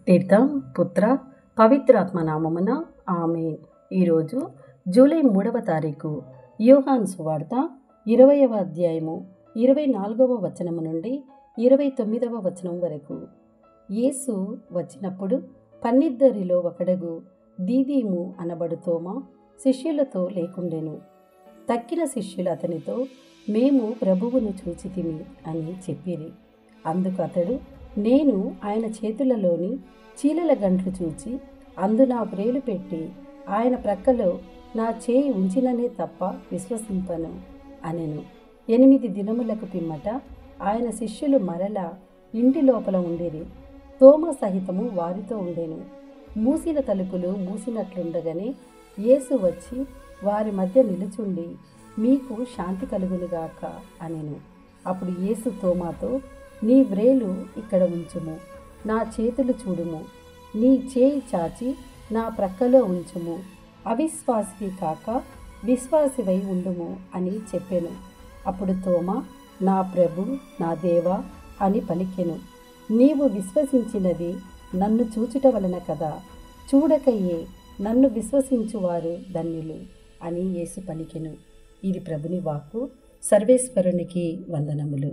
తీర్థం పుత్ర పవిత్రాత్మ నామమున ఆమేన్. ఈరోజు జూలై 3వ తారీఖు యోహాను సువార్త 20వ అధ్యాయము 24వ వచనము నుండి 29వ వచనం వరకు. యేసు వచ్చినప్పుడు 12 ఒకడగు దీదీము అనబడు తోమా శిష్యులతో లేకుండెను. తక్కిన శిష్యులు అతనితో, మేము ప్రభువును చూచితిమి అని చెప్పిరి. అందుకు అతడు, నేను ఆయన చేతులలోని చీలల గంట్లు చూచి అందు నా వ్రేలు పెట్టి ఆయన ప్రక్కలో నా చేయి ఉంచిననే తప్ప విశ్వసింపను అనెను. 8 దినములకు పిమ్మట ఆయన శిష్యులు మరలా ఇంటి లోపల ఉండిరి. తోమా సహితము వారితో ఉండెను. మూసిన తలుపులు మూసినట్లుండగానే యేసు వచ్చి వారి మధ్య నిలుచుండి, మీకు శాంతి కలుగునుగాక అనెను. అప్పుడు యేసు తోమాతో, నీ వ్రేలు ఇక్కడ ఉంచుము, నా చేతులు చూడుము, నీ చేయి చాచి నా ప్రక్కలో ఉంచుము, అవిశ్వాసివి కాక విశ్వాసివై ఉండుము అని చెప్పెను. అప్పుడు తోమా, నా ప్రభు, నా దేవా అని పలికెను. నీవు విశ్వసించినది నన్ను చూచుట వలన కదా, చూడకయే నన్ను విశ్వసించువారు ధన్యులు అని యేసు పలికెను. ఇది ప్రభుని వాక్కు. సర్వేశ్వరునికి వందనములు.